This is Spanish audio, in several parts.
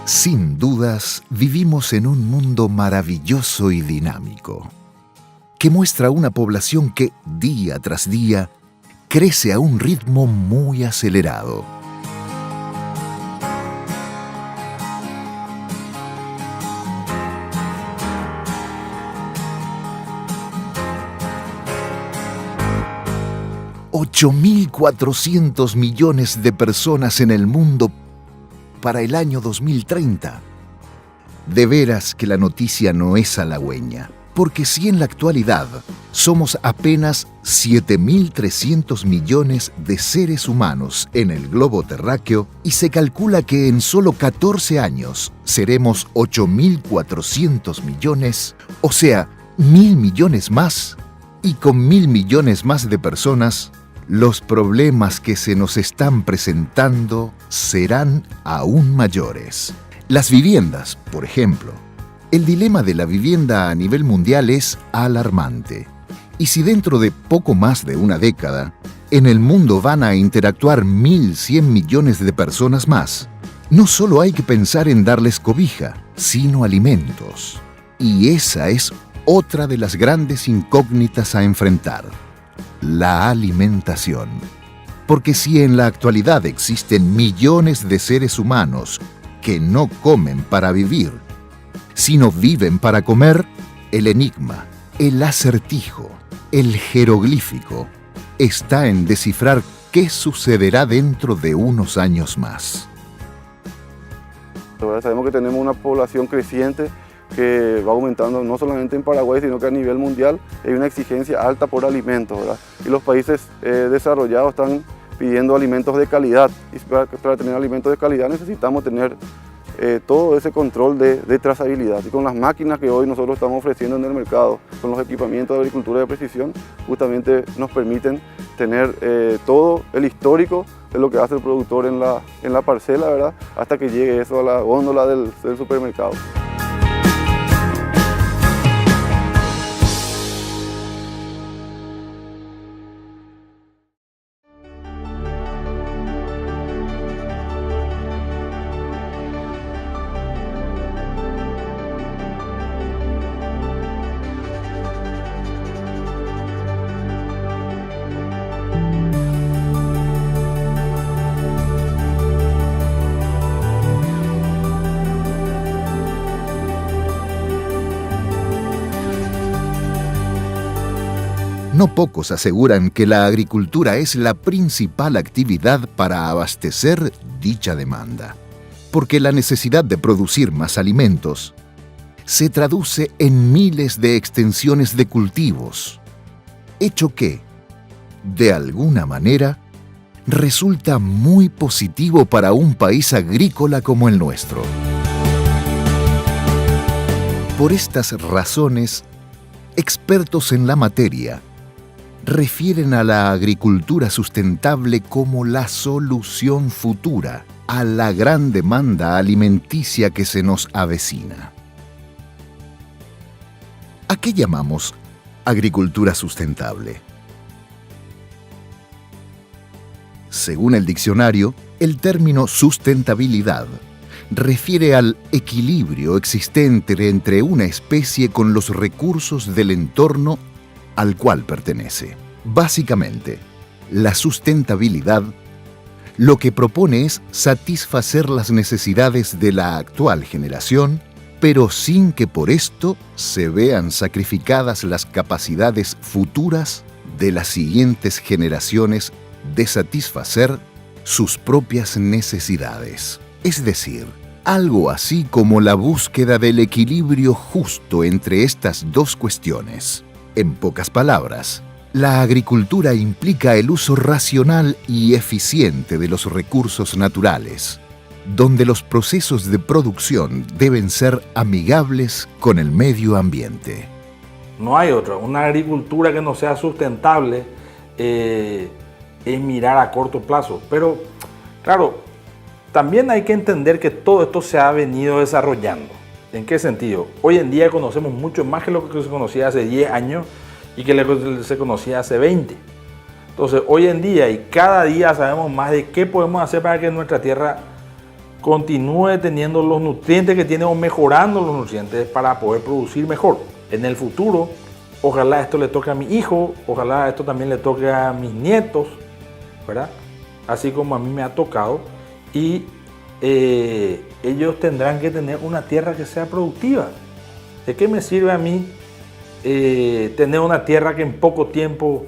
Sin dudas, vivimos en un mundo maravilloso y dinámico, que muestra una población que, día tras día, crece a un ritmo muy acelerado. $8.400 millones de personas en el mundo para el año 2030. De veras que la noticia no es halagüeña, porque si en la actualidad somos apenas 7.300 millones de seres humanos en el globo terráqueo y se calcula que en solo 14 años seremos 8.400 millones, o sea, 1.000 millones más, y con 1.000 millones más de personas, los problemas que se nos están presentando serán aún mayores. Las viviendas, por ejemplo. El dilema de la vivienda a nivel mundial es alarmante. Y si dentro de poco más de una década, en el mundo van a interactuar 1.100 millones de personas más, no solo hay que pensar en darles cobija, sino alimentos. Y esa es otra de las grandes incógnitas a enfrentar: la alimentación. Porque si en la actualidad existen millones de seres humanos que no comen para vivir, sino viven para comer, el enigma, el acertijo, el jeroglífico, está en descifrar qué sucederá dentro de unos años más. Ahora sabemos que tenemos una población creciente que va aumentando no solamente en Paraguay, sino que a nivel mundial hay una exigencia alta por alimentos, ¿verdad? Y los países desarrollados están pidiendo alimentos de calidad, y para tener alimentos de calidad necesitamos tener todo ese control de trazabilidad. Y con las máquinas que hoy nosotros estamos ofreciendo en el mercado, con los equipamientos de agricultura de precisión, justamente nos permiten tener todo el histórico de lo que hace el productor en la parcela, ¿verdad? Hasta que llegue eso a la góndola del supermercado. No pocos aseguran que la agricultura es la principal actividad para abastecer dicha demanda, porque la necesidad de producir más alimentos se traduce en miles de extensiones de cultivos, hecho que, de alguna manera, resulta muy positivo para un país agrícola como el nuestro. Por estas razones, expertos en la materia refieren a la agricultura sustentable como la solución futura a la gran demanda alimenticia que se nos avecina. ¿A qué llamamos agricultura sustentable? Según el diccionario, el término sustentabilidad refiere al equilibrio existente entre una especie con los recursos del entorno al cual pertenece. Básicamente, la sustentabilidad lo que propone es satisfacer las necesidades de la actual generación, pero sin que por esto se vean sacrificadas las capacidades futuras de las siguientes generaciones de satisfacer sus propias necesidades. Es decir, algo así como la búsqueda del equilibrio justo entre estas dos cuestiones. En pocas palabras, la agricultura implica el uso racional y eficiente de los recursos naturales, donde los procesos de producción deben ser amigables con el medio ambiente. No hay otra. Una agricultura que no sea sustentable es mirar a corto plazo. Pero, claro, también hay que entender que todo esto se ha venido desarrollando. ¿En qué sentido? Hoy en día conocemos mucho más que lo que se conocía hace 10 años y que lo que se conocía hace 20. Entonces, hoy en día y cada día sabemos más de qué podemos hacer para que nuestra tierra continúe teniendo los nutrientes que tiene o mejorando los nutrientes para poder producir mejor. En el futuro, ojalá esto le toque a mi hijo, ojalá esto también le toque a mis nietos, ¿verdad? Así como a mí me ha tocado. Y ellos tendrán que tener una tierra que sea productiva. ¿De qué me sirve a mí tener una tierra que en poco tiempo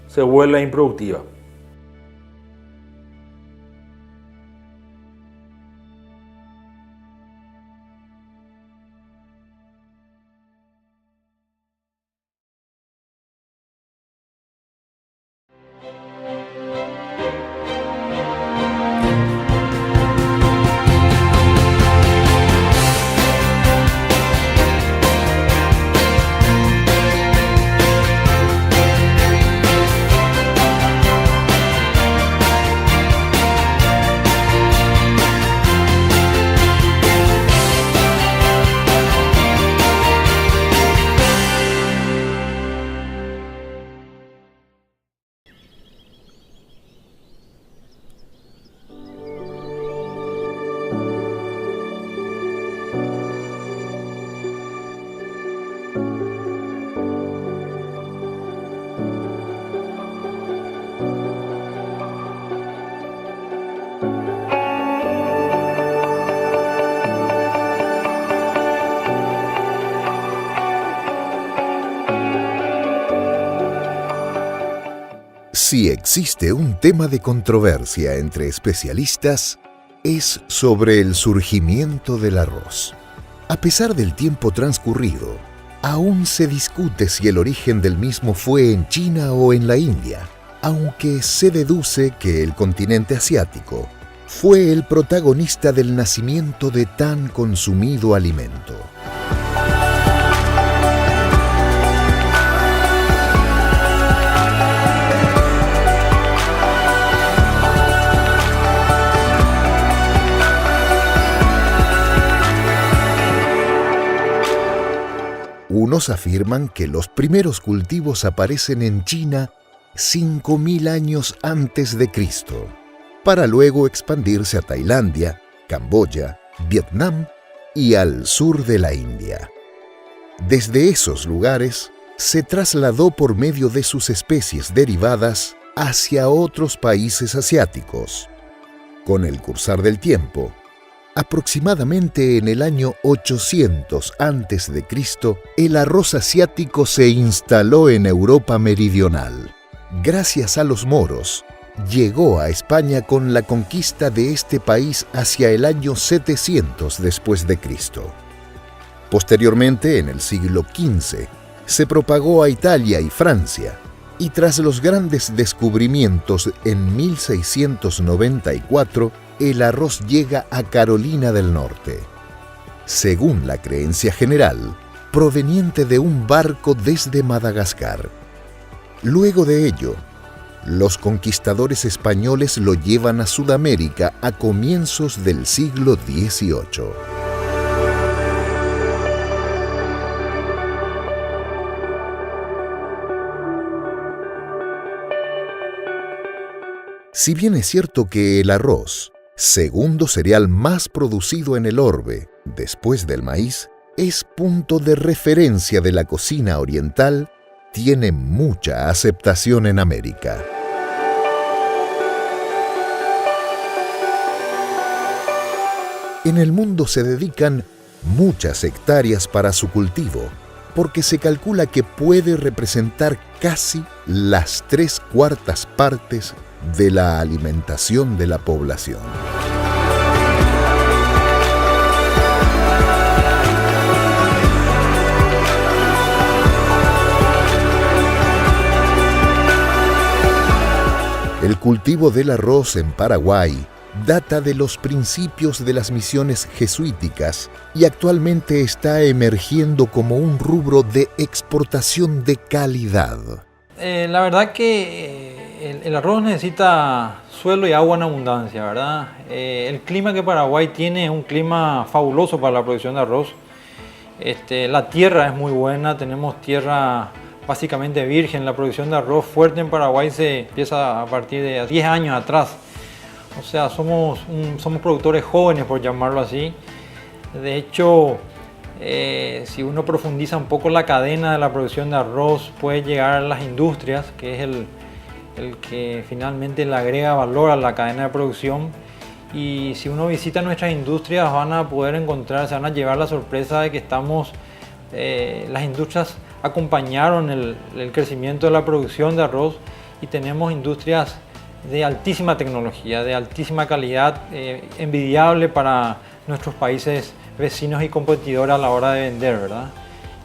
se vuelva improductiva? Si existe un tema de controversia entre especialistas, es sobre el surgimiento del arroz. A pesar del tiempo transcurrido, aún se discute si el origen del mismo fue en China o en la India, aunque se deduce que el continente asiático fue el protagonista del nacimiento de tan consumido alimento. Unos afirman que los primeros cultivos aparecen en China 5.000 años antes de Cristo, para luego expandirse a Tailandia, Camboya, Vietnam y al sur de la India. Desde esos lugares se trasladó por medio de sus especies derivadas hacia otros países asiáticos. Con el cursar del tiempo, aproximadamente en el año 800 a.C., el arroz asiático se instaló en Europa meridional. Gracias a los moros, llegó a España con la conquista de este país hacia el año 700 después de Cristo. Posteriormente, en el siglo XV, se propagó a Italia y Francia, y tras los grandes descubrimientos en 1694, el arroz llega a Carolina del Norte. Según la creencia general, proveniente de un barco desde Madagascar. Luego de ello, los conquistadores españoles lo llevan a Sudamérica a comienzos del siglo XVIII. Si bien es cierto que el arroz, segundo cereal más producido en el orbe, después del maíz, es punto de referencia de la cocina oriental, tiene mucha aceptación en América. En el mundo se dedican muchas hectáreas para su cultivo, porque se calcula que puede representar casi las 3/4 partes de la alimentación de la población. El cultivo del arroz en Paraguay data de los principios de las misiones jesuíticas y actualmente está emergiendo como un rubro de exportación de calidad. La verdad que el arroz necesita suelo y agua en abundancia, ¿verdad? El clima que Paraguay tiene es un clima fabuloso para la producción de arroz. La tierra es muy buena, tenemos tierra básicamente virgen. La producción de arroz fuerte en Paraguay se empieza a partir de 10 años atrás. O sea, somos productores jóvenes, por llamarlo así. De hecho, si uno profundiza un poco la cadena de la producción de arroz, puede llegar a las industrias, que es el que finalmente le agrega valor a la cadena de producción. Y si uno visita nuestras industrias, van a poder encontrar, se van a llevar la sorpresa de que las industrias acompañaron el crecimiento de la producción de arroz, y tenemos industrias de altísima tecnología, de altísima calidad, envidiable para nuestros países vecinos y competidores a la hora de vender, ¿verdad?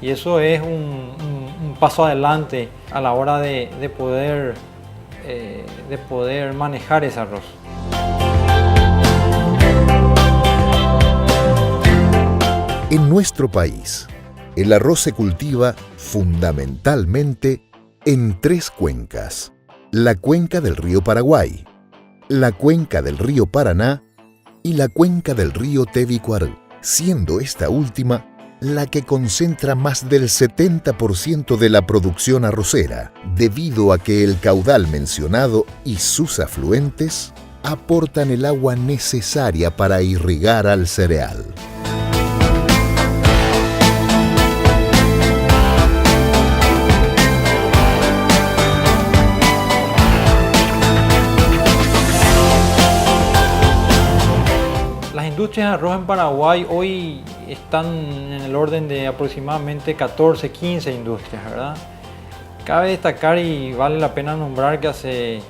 Y eso es un paso adelante a la hora de poder manejar ese arroz. En nuestro país, el arroz se cultiva fundamentalmente en 3 cuencas: la cuenca del río Paraguay, la cuenca del río Paraná y la cuenca del río Tebicuarú, siendo esta última la que concentra más del 70% de la producción arrocera, debido a que el caudal mencionado y sus afluentes aportan el agua necesaria para irrigar al cereal. Las industrias de arroz en Paraguay hoy están en el orden de aproximadamente 14, 15 industrias, ¿verdad? Cabe destacar y vale la pena nombrar que hace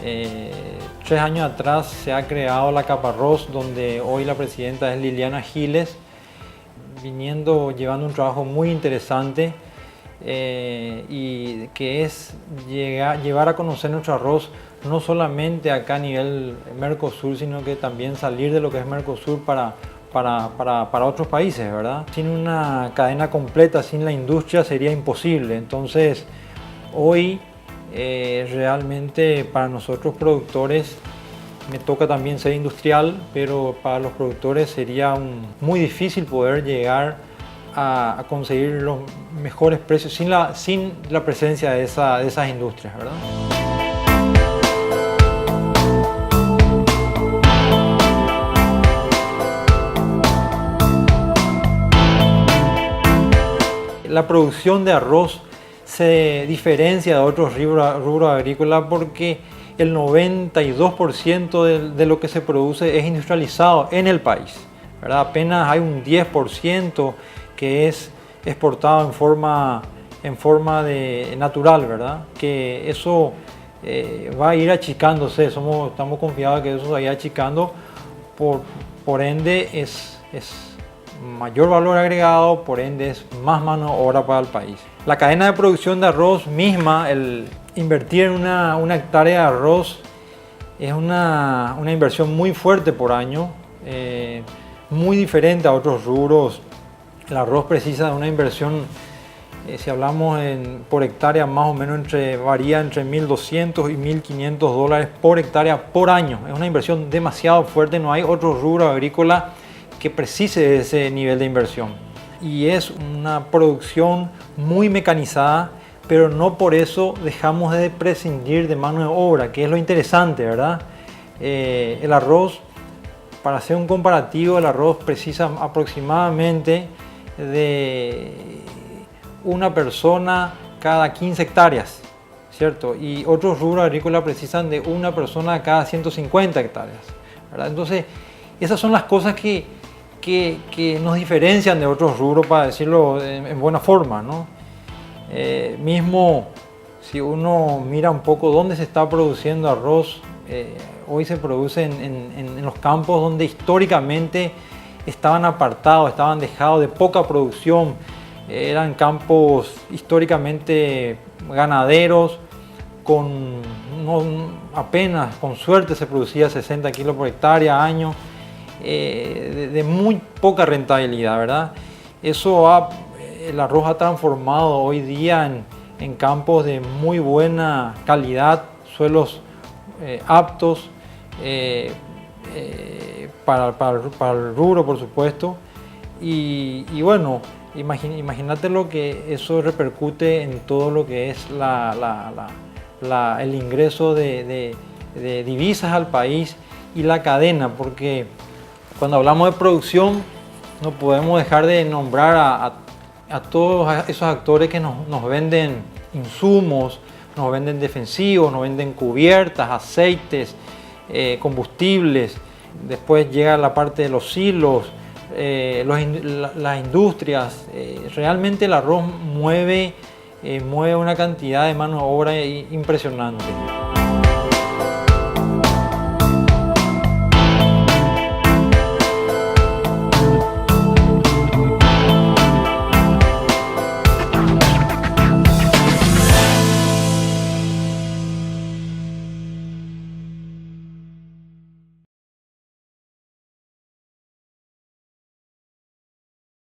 3 años atrás se ha creado la Caparrós, donde hoy la presidenta es Liliana Giles, llevando un trabajo muy interesante, y que es llevar a conocer nuestro arroz no solamente acá a nivel Mercosur, sino que también salir de lo que es Mercosur para otros países, ¿verdad? Sin una cadena completa, sin la industria sería imposible. Entonces, hoy realmente para nosotros productores, me toca también ser industrial, pero para los productores sería muy difícil poder llegar a conseguir los mejores precios sin la presencia de esas industrias, ¿verdad? La producción de arroz se diferencia de otros rubros agrícolas porque el 92% de lo que se produce es industrializado en el país, ¿verdad? Apenas hay un 10% que es exportado en forma natural, ¿verdad? Que eso va a ir achicándose, estamos confiados que eso va a ir achicando, por ende es mayor valor agregado, por ende es más mano de obra para el país. La cadena de producción de arroz misma, el invertir en una hectárea de arroz es una inversión muy fuerte por año, muy diferente a otros rubros. El arroz precisa de una inversión, si hablamos por hectárea, más o menos varía entre $1.200 y $1.500 por hectárea por año. Es una inversión demasiado fuerte, no hay otro rubro agrícola que precise de ese nivel de inversión. Y es una producción muy mecanizada, pero no por eso dejamos de prescindir de mano de obra, que es lo interesante, ¿verdad? El arroz, para hacer un comparativo, el arroz precisa aproximadamente de una persona cada 15 hectáreas, ¿cierto? Y otros rubros agrícolas precisan de una persona cada 150 hectáreas, ¿verdad? Entonces, esas son las cosas que nos diferencian de otros rubros, para decirlo en buena forma, ¿no? Mismo si uno mira un poco dónde se está produciendo arroz, hoy se produce en los campos donde históricamente estaban apartados, estaban dejados de poca producción, eran campos históricamente ganaderos, apenas con suerte se producía 60 kilos por hectárea año, de muy poca rentabilidad, ¿verdad? El arroz ha transformado hoy día en campos de muy buena calidad, suelos aptos para el rubro, por supuesto, y bueno, imagínate lo que eso repercute en todo lo que es el ingreso de divisas al país, y la cadena, porque cuando hablamos de producción no podemos dejar de nombrar a todos esos actores que nos venden insumos, nos venden defensivos, nos venden cubiertas, aceites, combustibles. Después llega la parte de los silos, las industrias. Realmente el arroz mueve una cantidad de mano de obra impresionante.